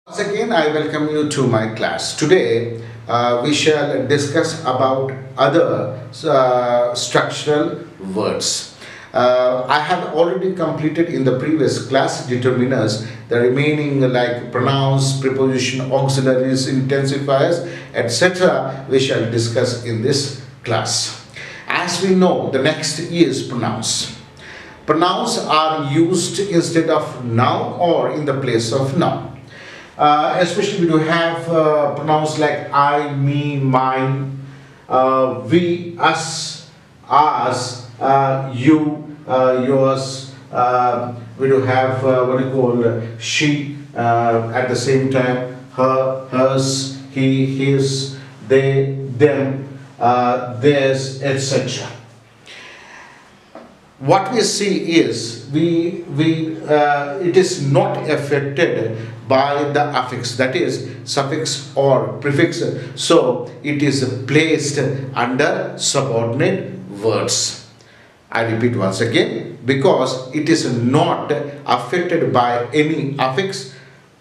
Once again, I welcome you to my class. Today, we shall discuss about other structural words. I have already completed in the previous class determiners, the remaining like pronouns, preposition, auxiliaries, intensifiers, etc. we shall discuss in this class. As we know, the next is pronouns. Pronouns are used instead of noun or in the place of noun. Especially we do have pronouns like I, me, mine, we, us, ours, you, yours. We do have what you call she, at the same time her, hers, he, his, they, them, theirs, etc. What we see is it is not affected by the affix, that is suffix or prefix, so it is placed under subordinate words. I repeat once again, because it is not affected by any affix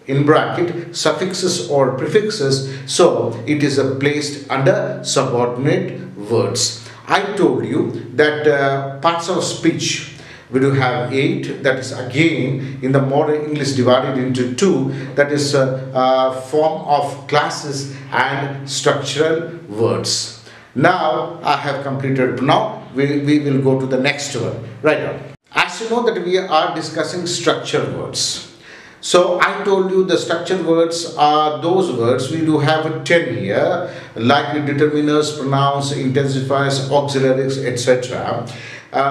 in bracket, suffixes or prefixes, so it is placed under subordinate words. I told you that parts of speech we do have 8, that is again in the modern English divided into 2, that is form of classes and structural words. Now I have completed. Now we will go to the next one right now. As you know that we are discussing structured words. So I told you the structured words are those words, we do have 10 here, like determiners, pronouns, intensifiers, auxiliaries, etc.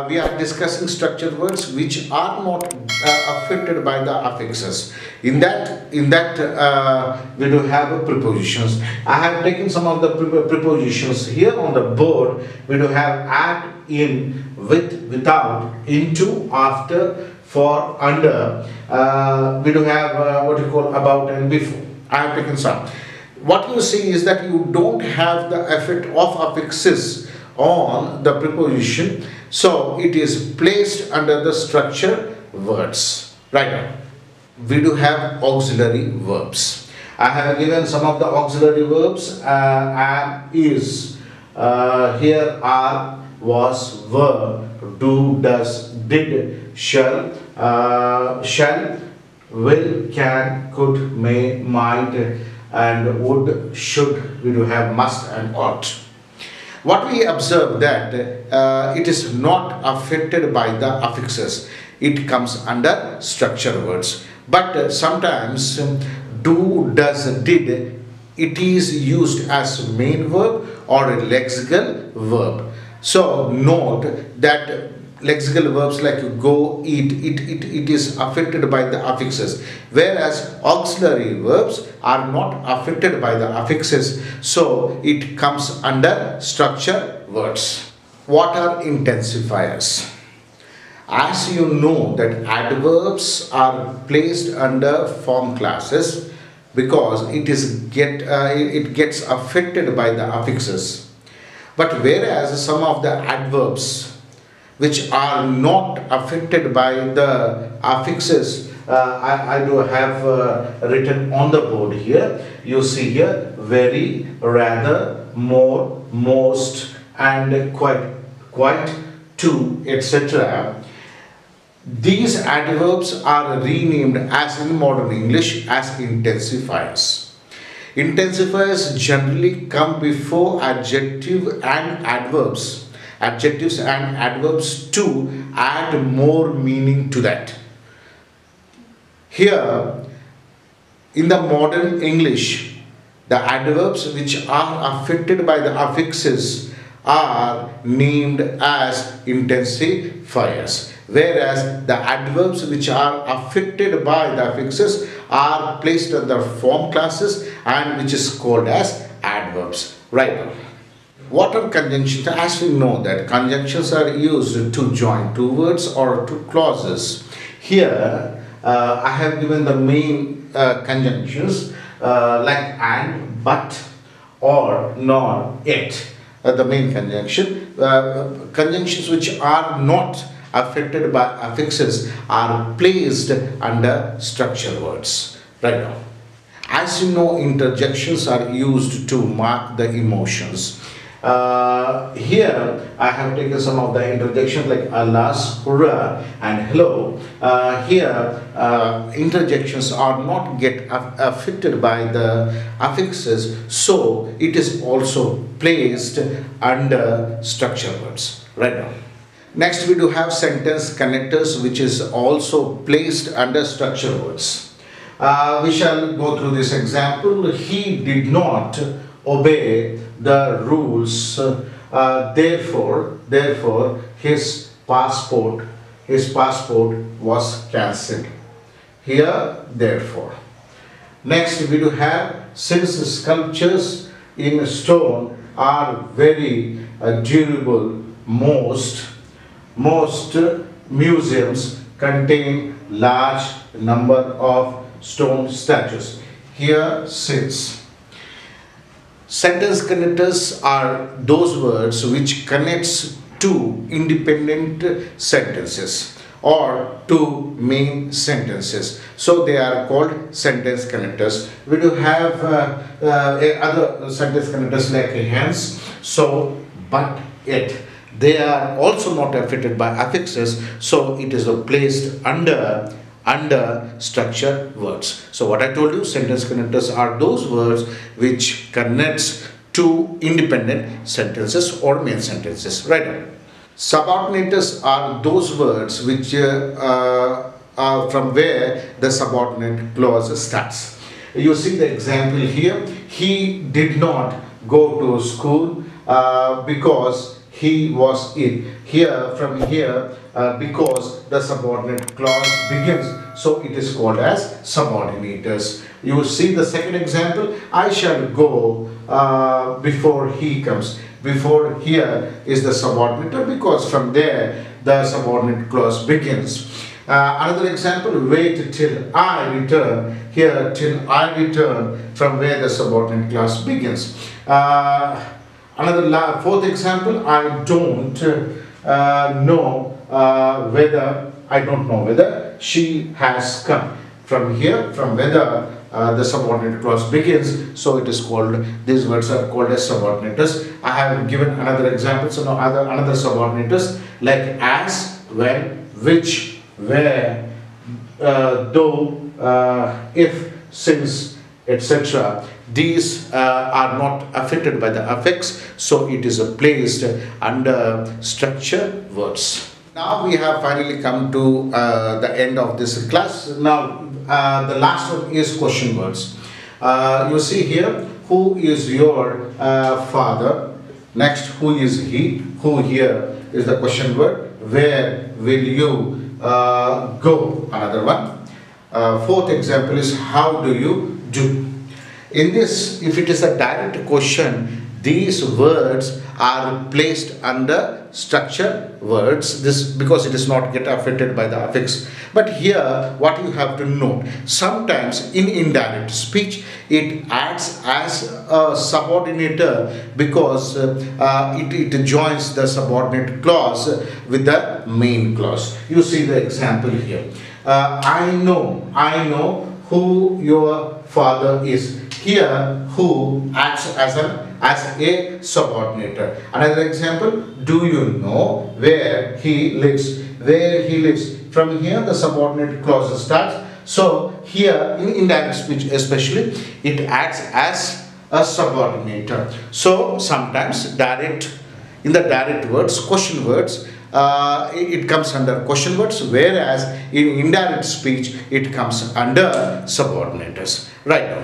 We are discussing structured words which are not affected by the affixes. In that we do have prepositions. I have taken some of the prepositions here on the board. We do have at, in, with, without, into, after, for, under. We do have what you call about and before. I have taken some. What you see is that you don't have the effect of affixes on the preposition, so it is placed under the structure words. Right now, we do have auxiliary verbs. I have given some of the auxiliary verbs. Am, is, here are, was, were, do, does, did, shall, will, can, could, may, might, and would, should. We do have must and ought. What we observe that it is not affected by the affixes. It comes under structure words. But sometimes do, does, did, it is used as main verb or a lexical verb. So note that lexical verbs like go, eat, it is affected by the affixes, whereas auxiliary verbs are not affected by the affixes, so it comes under structure words. What are intensifiers? As you know that adverbs are placed under form classes because it gets affected by the affixes, but whereas some of the adverbs which are not affected by the affixes, I do have written on the board here. You see here very, rather, more, most, and quite, to, etc. These adverbs are renamed as in modern English as intensifiers. Intensifiers generally come before adjective and adverbs. Adjectives and adverbs to add more meaning to that. Here in the modern English, the adverbs which are affected by the affixes are named as intensifiers, whereas the adverbs which are affected by the affixes are placed under form classes and which is called as adverbs. Right. What are conjunctions? As we know that conjunctions are used to join two words or two clauses. Here I have given the main conjunctions like and, but, or, nor, yet. The main conjunction. Conjunctions which are not affected by affixes are placed under structure words. Right now, As you know, interjections are used to mark the emotions. Here I have taken some of the interjections like alas, hurrah and hello. Here interjections are not get affected by the affixes, so it is also placed under structure words. Right now. Next we do have sentence connectors, which is also placed under structure words. We shall go through this example. He did not obey the rules, therefore his passport was cancelled. Here therefore. Next we do have, since sculptures in stone are very durable, most museums contain large number of stone statues. Here since. Sentence connectors are those words which connects two independent sentences or two main sentences. So they are called sentence connectors. We do have other sentence connectors like hence, so, but, yet. They are also not affected by affixes, so it is placed under structure words. So what I told you, sentence connectors are those words which connects two independent sentences or main sentences. Right. Subordinators are those words which are from where the subordinate clause starts. You see the example here. He did not go to school because he was ill. Here, from here, because the subordinate clause begins, so it is called as subordinators. You see the second example, I shall go before he comes. Before here is the subordinator, because from there the subordinate clause begins. Another example, wait till I return. Here, till I return, from where the subordinate clause begins. Another fourth example, I don't know whether she has come. From here, from whether the subordinate clause begins, so it is called, these words are called as subordinators. I have given another example, so now another subordinators like as, when, which, where, though, if, since, etc. These are not affected by the affix, so it is placed under structure words. Now we have finally come to the end of this class. Now the last one is question words. You see here, who is your father? Next, who is he? Who here is the question word. Where will you go? Another one. Fourth example is how do you do? In this, if it is a direct question, these words are placed under structure words, this because it is not get affected by the affix. But here what you have to note, sometimes in indirect speech it acts as a subordinator because it joins the subordinate clause with the main clause. You see the example here. I know who your father is. Here who acts as a subordinator. Another example, do you know where he lives? Where he lives. From here the subordinate clause starts. So here in indirect speech especially, it acts as a subordinator. So sometimes in the direct words, question words, it comes under question words, whereas in indirect speech it comes under subordinators. Right now.